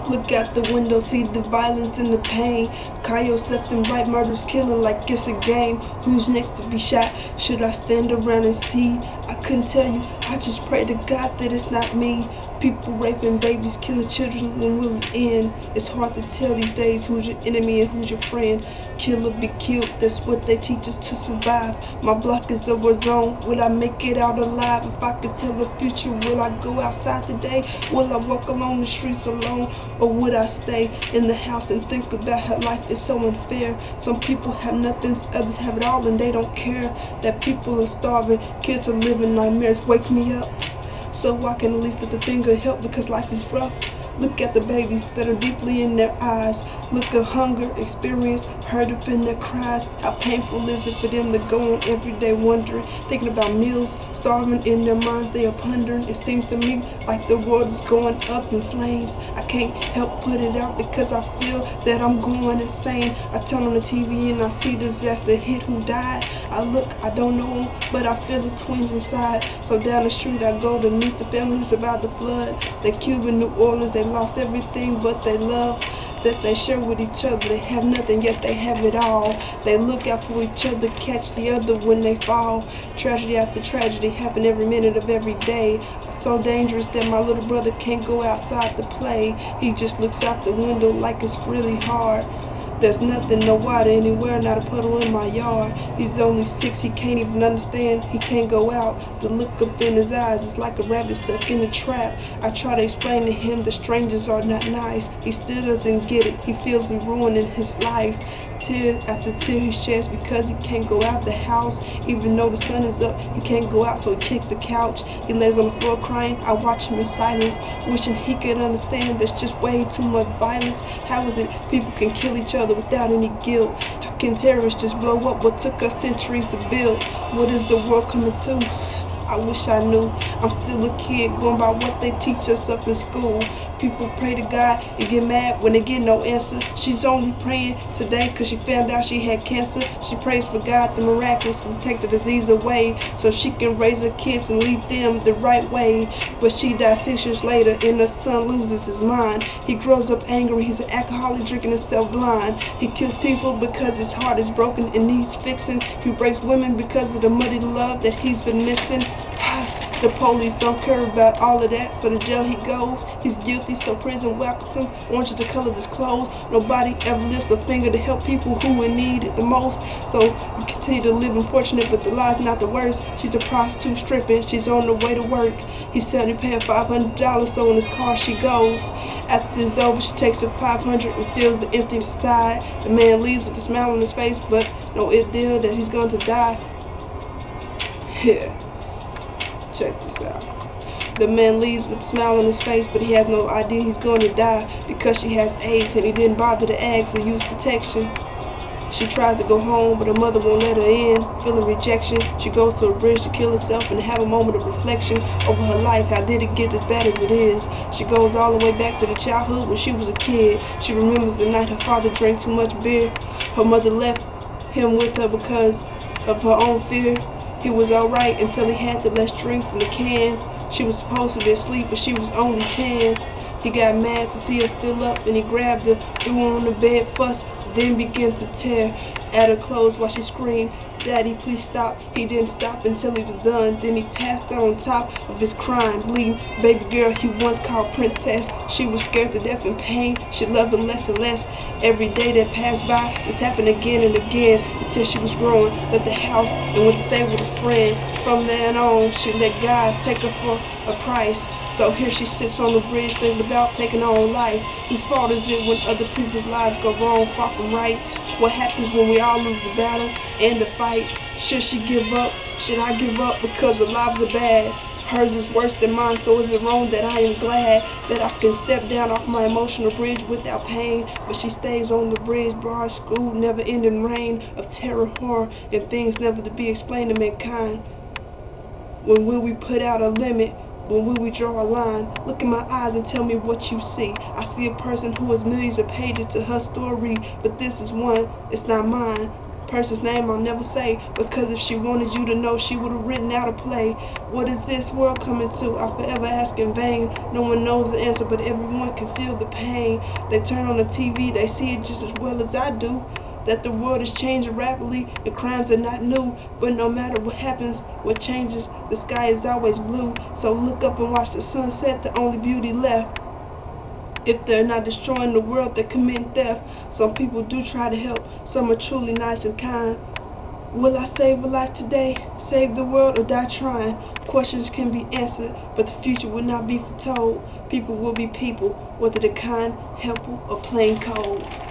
Look out the window, see the violence and the pain. Coyotes left and right, murders killing like it's a game. Who's next to be shot? Should I stand around and see? I couldn't tell you, I just pray to God that it's not me. People raping babies, killing children, when will it end? It's hard to tell these days who's your enemy and who's your friend. Kill or be killed, that's what they teach us to survive. My block is a war zone, will I make it out alive? If I could tell the future, will I go outside today? Will I walk along the streets alone? Or would I stay in the house and think about how life is so unfair? Some people have nothing, others have it all and they don't care. That people are starving, kids are living nightmares. Wake me up so I can at least get the finger of help, because life is rough. Look at the babies that are deeply in their eyes. Look at hunger, experience, hurt up in their cries. How painful is it for them to go on every day wondering, thinking about meals, starving in their minds, they are pondering. It seems to me like the world is going up in flames. I can't help put it out because I feel that I'm going insane. I turn on the TV and I see disaster hit who died. I look, I don't know them, but I feel the twins inside. So down the street I go to meet the families about the flood. They Cuba, New Orleans, they lost everything but they love that they share with each other. They have nothing, yet they have it all. They look out for each other, catch the other when they fall. Tragedy after tragedy happen every minute of every day. So dangerous that my little brother can't go outside to play. He just looks out the window like it's really hard. There's nothing, no water anywhere, not a puddle in my yard. He's only 6, he can't even understand, he can't go out. The look up in his eyes is like a rabbit stuck in a trap. I try to explain to him that strangers are not nice. He still doesn't get it, he feels me ruining his life. Tear after tear he sheds because he can't go out the house. Even though the sun is up, he can't go out, so he kicks the couch. He lays on the floor crying, I watch him in silence, wishing he could understand there's just way too much violence. How is it people can kill each other without any guilt? How can terrorists just blow up what took us centuries to build? What is the world coming to? I wish I knew. I'm still a kid, going by what they teach us up in school. People pray to God and get mad when they get no answer. She's only praying today because she found out she had cancer. She prays for God the miraculous to take the disease away so she can raise her kids and lead them the right way. But she died 6 years later and her son loses his mind. He grows up angry, he's an alcoholic, drinking himself blind. He kills people because his heart is broken and needs fixing. He breaks women because of the muddy love that he's been missing. The police don't care about all of that, so to jail he goes. He's guilty, so prison welcomes him. Orange is the color of his clothes. Nobody ever lifts a finger to help people who in need it the most. So you continue to live unfortunate, but the life's not the worst. She's a prostitute stripping, she's on the way to work. He's selling, paying $500, so in his car she goes. After it's over, she takes the $500 and feels the empty inside. The man leaves with a smile on his face, but no deal that he's going to die. Yeah. Check this out. The man leaves with a smile on his face, but he has no idea he's going to die because she has AIDS and he didn't bother to ask or use protection. She tries to go home, but her mother won't let her in, feeling rejection. She goes to a bridge to kill herself and have a moment of reflection over her life. How did it get as bad as it is? She goes all the way back to the childhood when she was a kid. She remembers the night her father drank too much beer. Her mother left him with her because of her own fear. He was alright until he had to let drinks in the can. She was supposed to be asleep, but she was only 10. He got mad to see her still up, and he grabbed her, threw her on the bed, fussed, then began to tear at her clothes while she screamed, "Daddy, please stop." He didn't stop until he was done. Then he passed out on top of his crime, bleeding baby girl he once called Princess. She was scared to death and pain. She loved him less and less. Every day that passed by, this happened again and again until she was growing, left the house and went to stay with a friend. From then on, she let God take her for a price. So here she sits on the bridge thinking about taking her own life. Whose fault is it when other people's lives go wrong, far from right? What happens when we all lose the battle and the fight? Should she give up? Should I give up because the lives are bad? Hers is worse than mine, so is it wrong that I am glad that I can step down off my emotional bridge without pain? But she stays on the bridge, broad school, never-ending reign of terror, horror, and things never to be explained to mankind. When will we put out a limit? When will we draw a line? Look in my eyes and tell me what you see. I see a person who has millions of pages to her story, but this is one, it's not mine. person's name I'll never say, because if she wanted you to know, she would have written out a play. What is this world coming to? I forever ask in vain. No one knows the answer, but everyone can feel the pain. They turn on the TV, they see it just as well as I do, that the world is changing rapidly, the crimes are not new, but no matter what happens, what changes, the sky is always blue. So look up and watch the sunset, the only beauty left. If they're not destroying the world, they're committing theft. Some people do try to help, some are truly nice and kind. Will I save a life today, save the world, or die trying? Questions can be answered, but the future will not be foretold. People will be people, whether they're kind, helpful, or plain cold.